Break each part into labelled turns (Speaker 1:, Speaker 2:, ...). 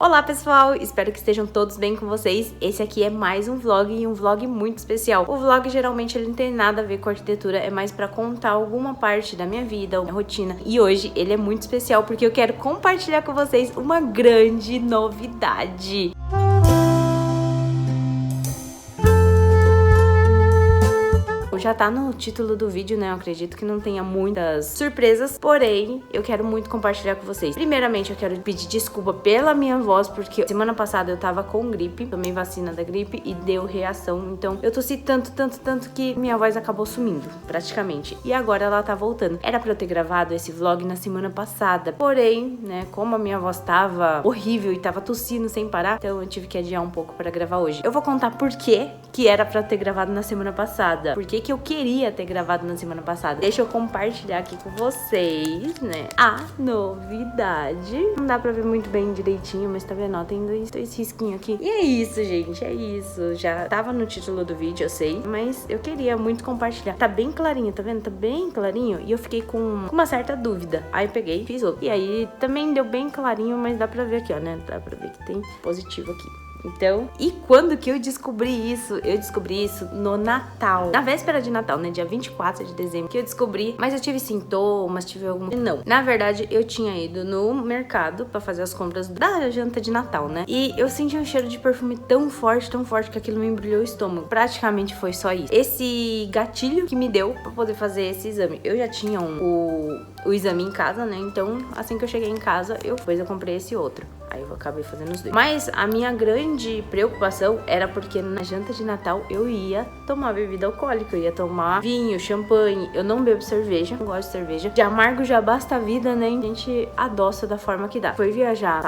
Speaker 1: Olá pessoal, espero que estejam todos bem com vocês. Esse aqui é mais um vlog e um vlog muito especial. O vlog geralmente ele não tem nada a ver com arquitetura, é mais pra contar alguma parte da minha vida, minha rotina. E hoje ele é muito especial porque eu quero compartilhar com vocês uma grande novidade. Já tá no título do vídeo, né? Eu acredito que não tenha muitas surpresas, porém, eu quero muito compartilhar com vocês. Primeiramente, eu quero pedir desculpa pela minha voz, porque semana passada eu tava com gripe, tomei vacina da gripe e deu reação, então eu tossi tanto que minha voz acabou sumindo, praticamente. E agora ela tá voltando. Era pra eu ter gravado esse vlog na semana passada, porém, né, como a minha voz tava horrível e tava tossindo sem parar, então eu tive que adiar um pouco pra gravar hoje. Eu vou contar por que era pra ter gravado na semana passada, por que eu queria ter gravado na semana passada. Deixa eu compartilhar aqui com vocês, né, a novidade. Não dá pra ver muito bem direitinho, mas tá vendo, ó, tem dois risquinhos aqui. E é isso, gente, é isso. Já tava no título do vídeo, eu sei, mas eu queria muito compartilhar. Tá bem clarinho, tá vendo? Tá bem clarinho e eu fiquei com uma certa dúvida. Aí eu peguei e fiz outro. E aí também deu bem clarinho, mas dá pra ver aqui, ó, né? Dá pra ver que tem positivo aqui. Então, e quando que eu descobri isso? Eu descobri isso no Natal. Na véspera de Natal, né? Dia 24 de dezembro que eu descobri. Mas eu tive sintomas, tive algum... Não. Na verdade, eu tinha ido no mercado pra fazer as compras da janta de Natal, né? E eu senti um cheiro de perfume tão forte que aquilo me embrulhou o estômago. Praticamente foi só isso. Esse gatilho que me deu pra poder fazer esse exame. Eu já tinha o exame em casa, né? Então, assim que eu cheguei em casa, depois eu comprei esse outro. Aí eu acabei fazendo os dois. Mas a minha grande preocupação era porque na janta de Natal eu ia tomar bebida alcoólica. Eu ia tomar vinho, champanhe. Eu não bebo cerveja, não gosto de cerveja. De amargo já basta a vida, né? A gente adoça da forma que dá. Foi viajar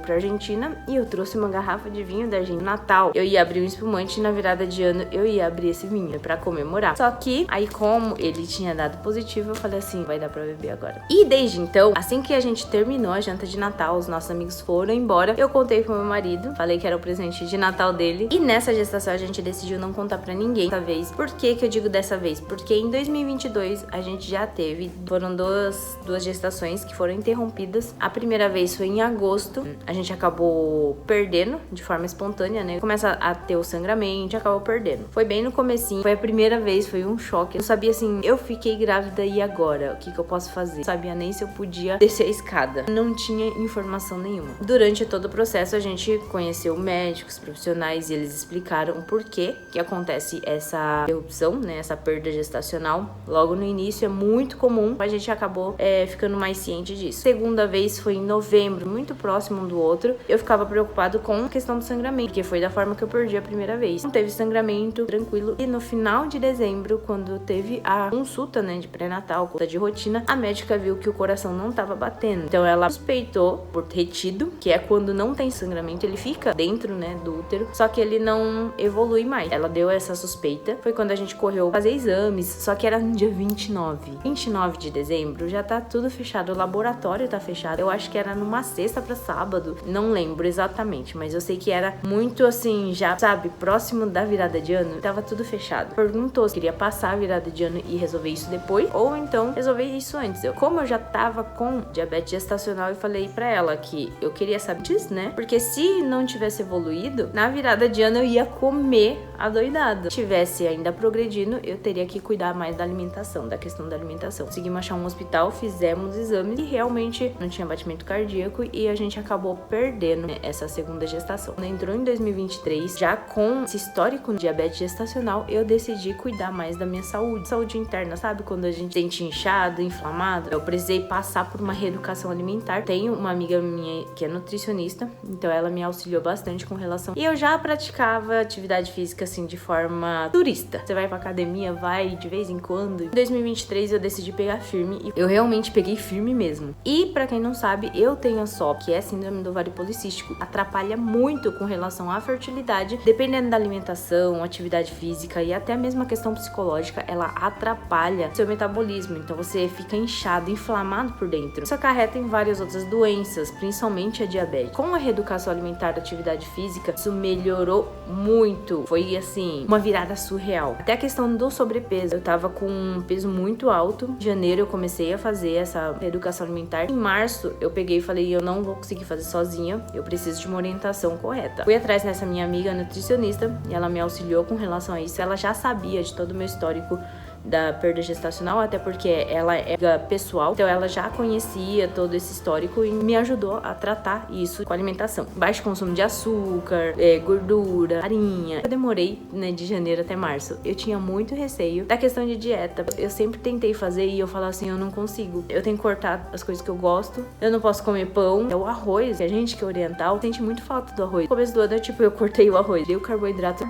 Speaker 1: pra Argentina e eu trouxe uma garrafa de vinho da Argentina. Natal, eu ia abrir um espumante e na virada de ano eu ia abrir esse vinho pra comemorar. Só que, aí como ele tinha dado positivo, eu falei assim, vai dar pra beber agora. E desde então, assim que a gente terminou a janta de Natal, os nossos amigos foram embora, eu contei pro meu marido, falei que era o presente de Natal dele, e nessa gestação a gente decidiu não contar pra ninguém dessa vez. Por que eu digo dessa vez? Porque em 2022 a gente já foram duas gestações que foram interrompidas. A primeira vez foi em agosto, a gente acabou perdendo de forma espontânea, né? Começa a ter o sangramento, e acabou perdendo. Foi bem no comecinho, foi a primeira vez, foi um choque. Eu sabia assim, eu fiquei grávida e agora? O que eu posso fazer? Não sabia nem se eu podia descer a escada. Não tinha informação nenhuma. Durante todo o processo a gente conheceu médicos, profissionais e eles explicaram o porquê que acontece essa interrupção, né, essa perda gestacional. Logo no início é muito comum, a gente acabou ficando mais ciente disso. Segunda vez foi em novembro, muito próximo um do outro. Eu ficava preocupado com a questão do sangramento, porque foi da forma que eu perdi a primeira vez. Não teve sangramento, tranquilo. E no final de dezembro, quando teve a consulta, né, de pré-natal, consulta de rotina, a médica viu que o coração não estava batendo. Então ela suspeitou por retido, que é quando não tem sangramento, ele fica dentro, né, do útero, só que ele não evolui mais. Ela deu essa suspeita, foi quando a gente correu fazer exames, só que era no dia 29 de dezembro, já tá tudo fechado, o laboratório tá fechado, eu acho que era numa sexta pra sábado, não lembro exatamente, mas eu sei que era muito assim, já, sabe, próximo da virada de ano, tava tudo fechado. Perguntou se queria passar a virada de ano e resolver isso depois, ou então resolver isso antes. Como eu já tava com diabetes gestacional, eu falei pra ela que eu queria saber disso, né? Porque se não tivesse evoluído, na virada de ano eu ia comer adoidada. Se tivesse ainda progredindo, eu teria que cuidar mais da alimentação, da questão da alimentação. Conseguimos achar um hospital, fizemos exames e realmente não tinha batimento cardíaco e a gente acabou perdendo, né, essa segunda gestação. Quando entrou em 2023, já com esse histórico de diabetes gestacional, eu decidi cuidar mais da minha saúde interna, sabe? Quando a gente sente inchado, inflamado, eu precisei passar por uma reeducação alimentar. Tenho uma amiga minha que é nutricionista, então ela me auxiliou bastante com relação. E eu já praticava atividade física assim de forma turista. Você vai pra academia, vai de vez em quando. Em 2023 eu decidi pegar firme e eu realmente peguei firme mesmo. E pra quem não sabe, eu tenho a SOP, que é síndrome do ovário policístico. Atrapalha muito com relação à fertilidade, dependendo da alimentação, atividade física e até mesmo a questão psicológica, ela atrapalha seu metabolismo. Então você fica inchado, inflamado por dentro. Isso acarreta em várias outras doenças, principalmente a diabetes. Com a reeducação alimentar e atividade física, isso melhorou muito. Foi assim, uma virada surreal. Até a questão do sobrepeso. Eu tava com um peso muito alto. Em janeiro eu comecei a fazer essa reeducação alimentar. Em março eu peguei e falei, eu não vou conseguir fazer sozinha, eu preciso de uma orientação correta. Fui atrás dessa minha amiga nutricionista e ela me auxiliou com relação a isso. Ela já sabia de todo o meu histórico da perda gestacional, até porque ela é pessoal, então ela já conhecia todo esse histórico e me ajudou a tratar isso com a alimentação. Baixo consumo de açúcar, gordura, farinha. Eu demorei, né, de janeiro até março. Eu tinha muito receio da questão de dieta. Eu sempre tentei fazer e eu falava assim, eu não consigo. Eu tenho que cortar as coisas que eu gosto. Eu não posso comer pão. É o arroz. A gente que é oriental sente muito falta do arroz. No começo do ano, eu cortei o arroz. Dei o carboidrato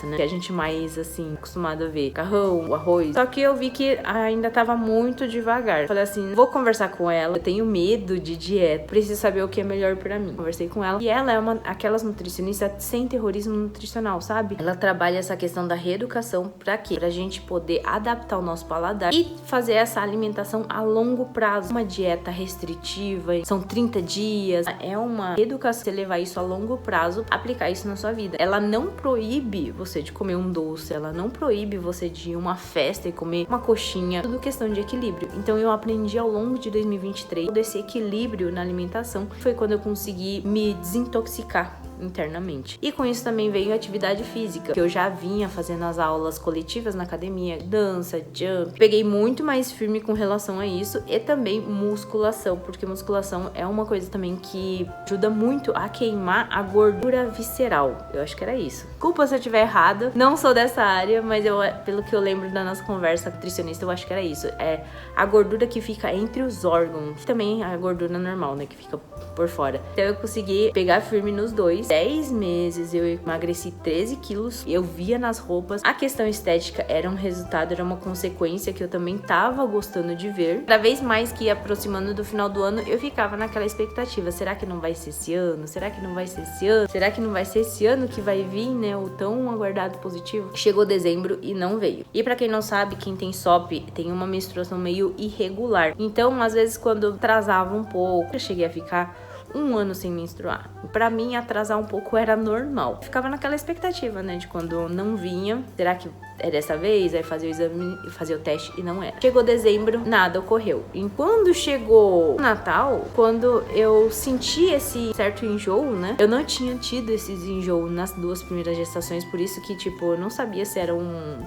Speaker 1: né? Que a gente mais, assim, acostumado a ver. Macarrão, o arroz. Só que eu vi que ainda tava muito devagar. Falei assim, vou conversar com ela. Eu tenho medo de dieta. Preciso saber o que é melhor pra mim. Conversei com ela. E ela é aquelas nutricionistas sem terrorismo nutricional, sabe? Ela trabalha essa questão da reeducação pra quê? Pra gente poder adaptar o nosso paladar e fazer essa alimentação a longo prazo. Uma dieta restritiva, são 30 dias. É uma educação, você levar isso a longo prazo, aplicar isso na sua vida. Ela não proíbe você de comer um doce, ela não proíbe você de ir a uma festa e comer uma coxinha, tudo questão de equilíbrio. Então eu aprendi ao longo de 2023 todo esse equilíbrio na alimentação. Foi quando eu consegui me desintoxicar internamente. E com isso também veio a atividade física, que eu já vinha fazendo as aulas coletivas na academia, dança, jump. Peguei muito mais firme com relação a isso e também musculação, porque musculação é uma coisa também que ajuda muito a queimar a gordura visceral. Eu acho que era isso. Desculpa se eu estiver errada, não sou dessa área, mas pelo que eu lembro da nossa conversa com a nutricionista, eu acho que era isso. É a gordura que fica entre os órgãos. Também a gordura normal, né, que fica por fora. Então eu consegui pegar firme nos dois. 10 meses eu emagreci 13 quilos. Eu via nas roupas. A questão estética era um resultado, era uma consequência que eu também tava gostando de ver. Cada vez mais que ia aproximando do final do ano, eu ficava naquela expectativa. Será que não vai ser esse ano? Será que não vai ser esse ano? Será que não vai ser esse ano que vai vir, né, o tão aguardado positivo? Chegou dezembro e não veio. E pra quem não sabe, quem tem SOP tem uma menstruação meio irregular. Então, às vezes, quando atrasava um pouco, eu cheguei a ficar um ano sem menstruar. Pra mim, atrasar um pouco era normal. Ficava naquela expectativa, né, de quando não vinha, será que é dessa vez? Aí fazia o exame, fazia o teste e não era. Chegou dezembro, nada ocorreu. E quando chegou o Natal, quando eu senti esse certo enjoo, né, eu não tinha tido esses enjoos nas 2 primeiras gestações, por isso que, tipo, eu não sabia se era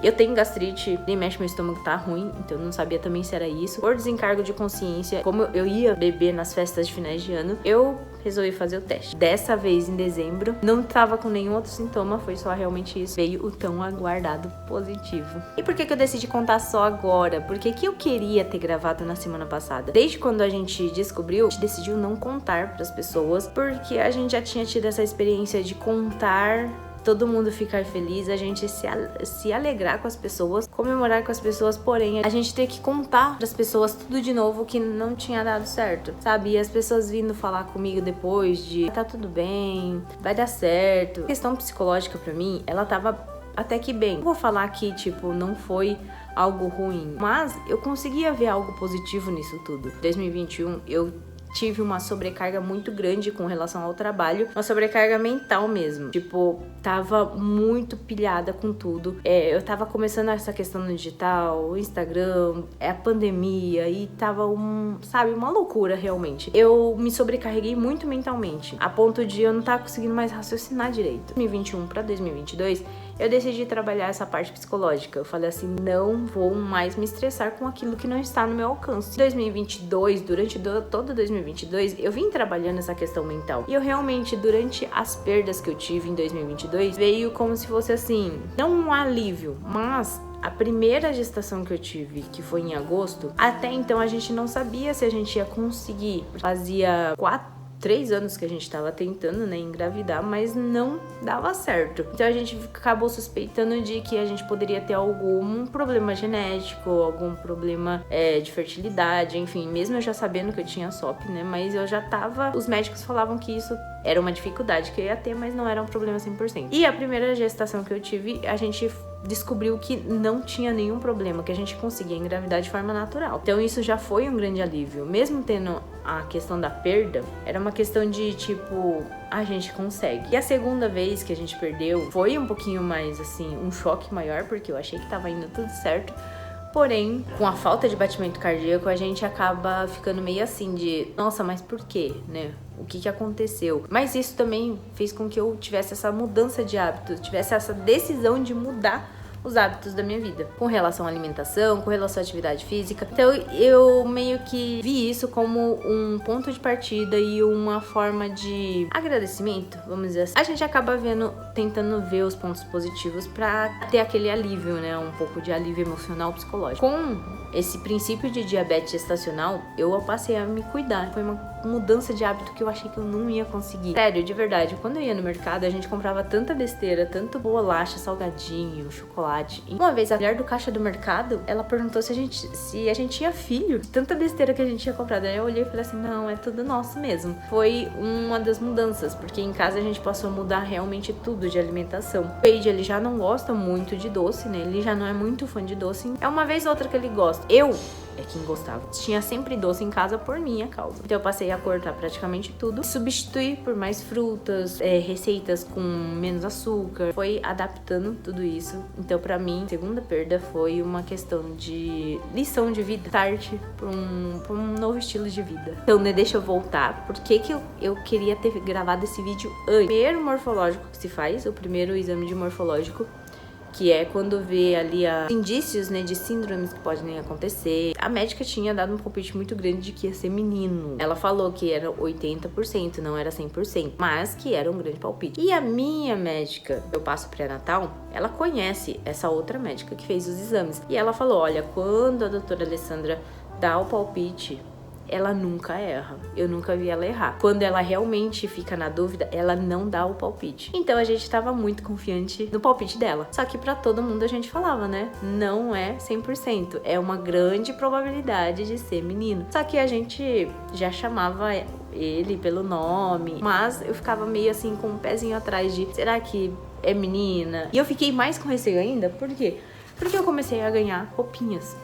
Speaker 1: eu tenho gastrite, nem mexe, meu estômago tá ruim, então eu não sabia também se era isso. Por desencargo de consciência, como eu ia beber nas festas de finais de ano, eu resolvi fazer o teste. Dessa vez, em dezembro, não tava com nenhum outro sintoma, foi só realmente isso. Veio o tão aguardado positivo. E por que eu decidi contar só agora? Porque que eu queria ter gravado na semana passada. Desde quando a gente descobriu, a gente decidiu não contar pras pessoas, porque a gente já tinha tido essa experiência de contar, todo mundo ficar feliz, a gente se alegrar com as pessoas, comemorar com as pessoas, porém a gente ter que contar pras pessoas tudo de novo que não tinha dado certo, sabe? E as pessoas vindo falar comigo depois de tá tudo bem, vai dar certo. A questão psicológica pra mim, ela tava até que bem. Não vou falar que, tipo, não foi algo ruim, mas eu conseguia ver algo positivo nisso tudo. Em 2021, eu tive uma sobrecarga muito grande com relação ao trabalho, uma sobrecarga mental mesmo. Tipo, tava muito pilhada com tudo. Eu tava começando essa questão no digital, o Instagram, a pandemia, e tava uma loucura realmente. Eu me sobrecarreguei muito mentalmente, a ponto de eu não tava conseguindo mais raciocinar direito. 2021 para 2022, eu decidi trabalhar essa parte psicológica. Eu falei assim, não vou mais me estressar com aquilo que não está no meu alcance. Em 2022, durante todo 2022, eu vim trabalhando essa questão mental. E eu realmente, durante as perdas que eu tive em 2022, veio como se fosse assim, não um alívio, mas a primeira gestação que eu tive, que foi em agosto, até então a gente não sabia se a gente ia conseguir. Fazia 3 anos que a gente tava tentando, né, engravidar, mas não dava certo. Então a gente acabou suspeitando de que a gente poderia ter algum problema genético, algum problema de fertilidade, enfim, mesmo eu já sabendo que eu tinha SOP, né, mas eu já tava, os médicos falavam que isso Era uma dificuldade que eu ia ter, mas não era um problema 100%. E a primeira gestação que eu tive, a gente descobriu que não tinha nenhum problema, que a gente conseguia engravidar de forma natural. Então isso já foi um grande alívio. Mesmo tendo a questão da perda, era uma questão de tipo, a gente consegue. E a segunda vez que a gente perdeu foi um pouquinho mais assim, um choque maior, porque eu achei que tava indo tudo certo. Porém, com a falta de batimento cardíaco, a gente acaba ficando meio assim de, nossa, mas por quê, né? O que aconteceu? Mas isso também fez com que eu tivesse essa mudança de hábito, tivesse essa decisão de mudar os hábitos da minha vida, com relação à alimentação, com relação à atividade física. Então eu meio que vi isso como um ponto de partida e uma forma de agradecimento, vamos dizer assim. A gente acaba tentando ver os pontos positivos pra ter aquele alívio, né? Um pouco de alívio emocional, psicológico. Com esse princípio de diabetes gestacional, eu passei a me cuidar. Foi uma mudança de hábito que eu achei que eu não ia conseguir. Sério, de verdade, quando eu ia no mercado, a gente comprava tanta besteira, tanto bolacha, salgadinho, chocolate. E uma vez a mulher do caixa do mercado, ela perguntou se a gente tinha filho. Tanta besteira que a gente tinha comprado. Aí eu olhei e falei assim, não, é tudo nosso mesmo. Foi uma das mudanças, porque em casa a gente passou a mudar realmente tudo de alimentação. O Wade, ele já não gosta muito de doce, né? Ele já não é muito fã de doce. É uma vez ou outra que ele gosta. Eu é quem gostava. Tinha sempre doce em casa por minha causa. Então eu passei a cortar praticamente tudo, substituir por mais frutas, receitas com menos açúcar. Foi adaptando tudo isso. Então pra mim, a segunda perda foi uma questão de lição de vida, start pra um novo estilo de vida. Então, né, deixa eu voltar. Por que eu queria ter gravado esse vídeo antes? O primeiro morfológico que se faz, o primeiro exame de morfológico, que é quando vê ali os indícios, né, de síndromes que podem acontecer. A médica tinha dado um palpite muito grande de que ia ser menino. Ela falou que era 80%, não era 100%, mas que era um grande palpite. E a minha médica, eu passo pré-natal, ela conhece essa outra médica que fez os exames. E ela falou, olha, quando a doutora Alessandra dá o palpite, ela nunca erra. Eu nunca vi ela errar. Quando ela realmente fica na dúvida, ela não dá o palpite. Então a gente tava muito confiante no palpite dela. Só que pra todo mundo a gente falava, né? Não é 100%. É uma grande probabilidade de ser menino. Só que a gente já chamava ele pelo nome. Mas eu ficava meio assim com um pezinho atrás de, será que é menina? E eu fiquei mais com receio ainda. Por quê? Porque eu comecei a ganhar roupinhas.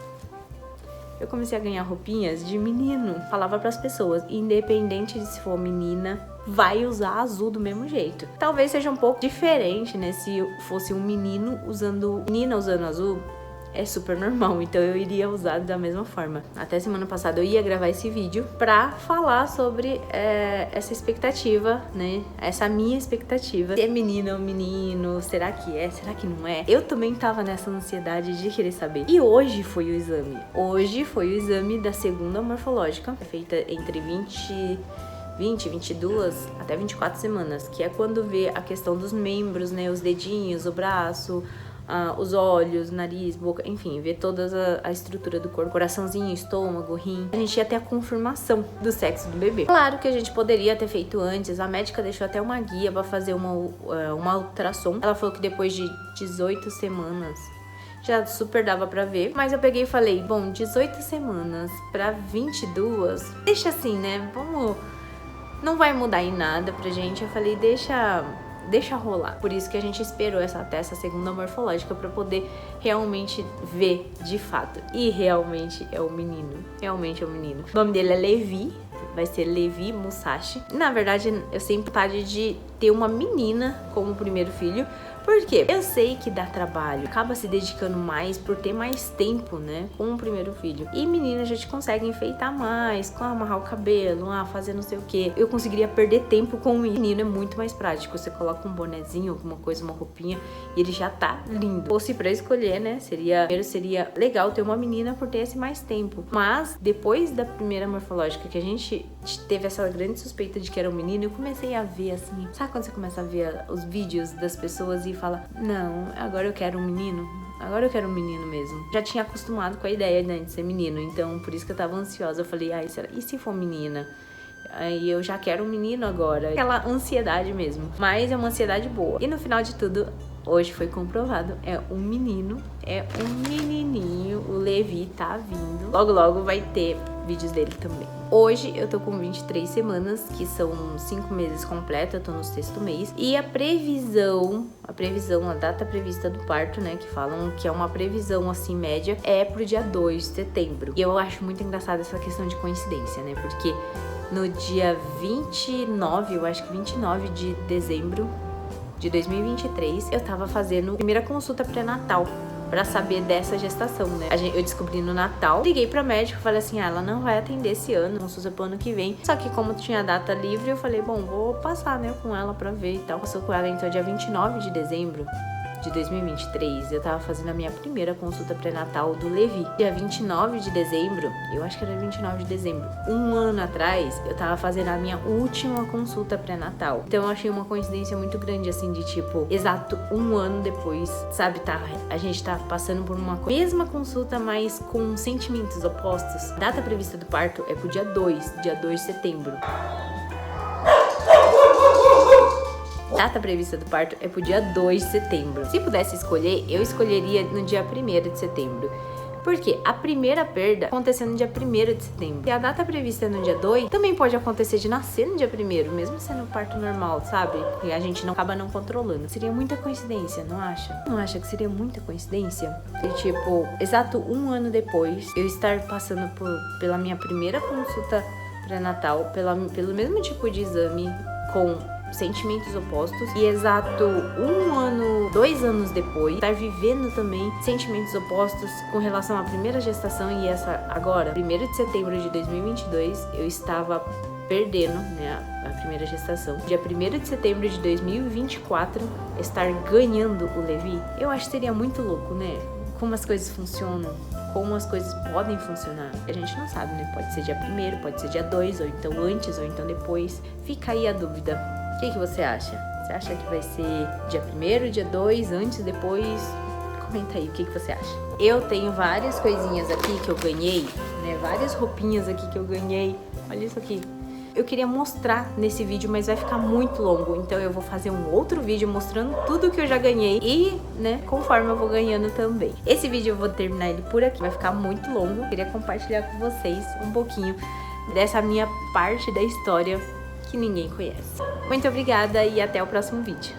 Speaker 1: Eu comecei a ganhar roupinhas de menino. Falava pras pessoas, independente de se for menina, vai usar azul do mesmo jeito. Talvez seja um pouco diferente, né? Se fosse um menina usando azul, é super normal, então eu iria usar da mesma forma. Até semana passada eu ia gravar esse vídeo pra falar sobre essa expectativa, né? Essa minha expectativa. Se é menina ou menino, será que é? Será que não é? Eu também tava nessa ansiedade de querer saber. E hoje foi o exame. Hoje foi o exame da segunda morfológica, feita entre 20, 22 até 24 semanas, que é quando vê a questão dos membros, né? Os dedinhos, o braço, os olhos, nariz, boca, enfim, ver toda a estrutura do corpo, coraçãozinho, estômago, rim. A gente ia ter a confirmação do sexo do bebê. Claro que a gente poderia ter feito antes, a médica deixou até uma guia pra fazer uma ultrassom. Ela falou que depois de 18 semanas já super dava pra ver, mas eu peguei e falei, bom, 18 semanas pra 22, deixa assim, né, vamos, não vai mudar em nada pra gente. Eu falei, deixa rolar. Por isso que a gente esperou até essa segunda morfológica pra poder realmente ver de fato. E realmente é o menino. Realmente é o menino. O nome dele é Levi. Vai ser Levi Musashi. Na verdade, eu sempre vontade de ter uma menina como primeiro filho. Porque eu sei que dá trabalho, acaba se dedicando mais por ter mais tempo, né, com o primeiro filho. E menina, a gente consegue enfeitar mais, amarrar o cabelo, fazer não sei o que. Eu conseguiria perder tempo com o menino, é muito mais prático. Você coloca um bonezinho, alguma coisa, uma roupinha, e ele já tá lindo. Fosse pra escolher, né, seria legal ter uma menina por ter esse mais tempo. Mas, depois da primeira morfológica, que a gente teve essa grande suspeita de que era um menino, eu comecei a ver assim, sabe quando você começa a ver os vídeos das pessoas e fala, não, agora eu quero um menino. Agora eu quero um menino mesmo. Já tinha acostumado com a ideia, né, de ser menino. Então, por isso que eu tava ansiosa. Eu falei, e se for menina? Aí eu já quero um menino agora. Aquela ansiedade mesmo. Mas é uma ansiedade boa. E no final de tudo, Hoje foi comprovado, é um menino, é um menininho, o Levi tá vindo. Logo, logo vai ter vídeos dele também. Hoje eu tô com 23 semanas, que são 5 meses completos, eu tô no 6º mês. E a data prevista do parto, né, que falam que é uma previsão, assim, média, é pro dia 2 de setembro. E eu acho muito engraçada essa questão de coincidência, né, porque no dia 29, eu acho que 29 de dezembro de 2023, eu tava fazendo a primeira consulta pré-natal pra saber dessa gestação, né? Eu descobri no Natal, liguei pra médica, falei assim, ela não vai atender esse ano, consulta pro ano que vem. Só que como tinha data livre, eu falei, bom, vou passar, né, com ela pra ver e tal. Passou com ela, então, dia 29 de dezembro de 2023, eu tava fazendo a minha primeira consulta pré-natal do Levi. Dia 29 de dezembro, eu acho que era 29 de dezembro, um ano atrás, eu tava fazendo a minha última consulta pré-natal. Então eu achei uma coincidência muito grande, assim, de tipo, exato um ano depois, sabe, a gente tá passando por uma mesma consulta, mas com sentimentos opostos. A data prevista do parto é pro dia 2 de setembro. Data prevista do parto é pro dia 2 de setembro. Se pudesse escolher, eu escolheria no dia 1º de setembro. Porque a primeira perda aconteceu no dia 1º de setembro. E a data prevista é no dia 2, também pode acontecer de nascer no dia 1º, mesmo sendo um parto normal, sabe? E a gente acaba não controlando. Seria muita coincidência, não acha? Não acha que seria muita coincidência? E tipo, exato um ano depois, eu estar passando pela minha primeira consulta pré-natal, pelo mesmo tipo de exame, com sentimentos opostos, e exato 2 anos depois, estar vivendo também sentimentos opostos com relação à primeira gestação e essa agora. 1º de setembro de 2022, eu estava perdendo, né, a primeira gestação. Dia 1º de setembro de 2024, estar ganhando o Levi. Eu acho que seria muito louco, né? Como as coisas funcionam, como as coisas podem funcionar. A gente não sabe, né? Pode ser dia 1º, pode ser dia 2, ou então antes, ou então depois. Fica aí a dúvida. O que você acha? Você acha que vai ser dia 1º, dia 2, antes, depois? Comenta aí, o que você acha? Eu tenho várias coisinhas aqui que eu ganhei, né? Várias roupinhas aqui que eu ganhei. Olha isso aqui. Eu queria mostrar nesse vídeo, mas vai ficar muito longo. Então eu vou fazer um outro vídeo mostrando tudo que eu já ganhei e, né, conforme eu vou ganhando também. Esse vídeo eu vou terminar ele por aqui, vai ficar muito longo. Eu queria compartilhar com vocês um pouquinho dessa minha parte da história que ninguém conhece. Muito obrigada e até o próximo vídeo.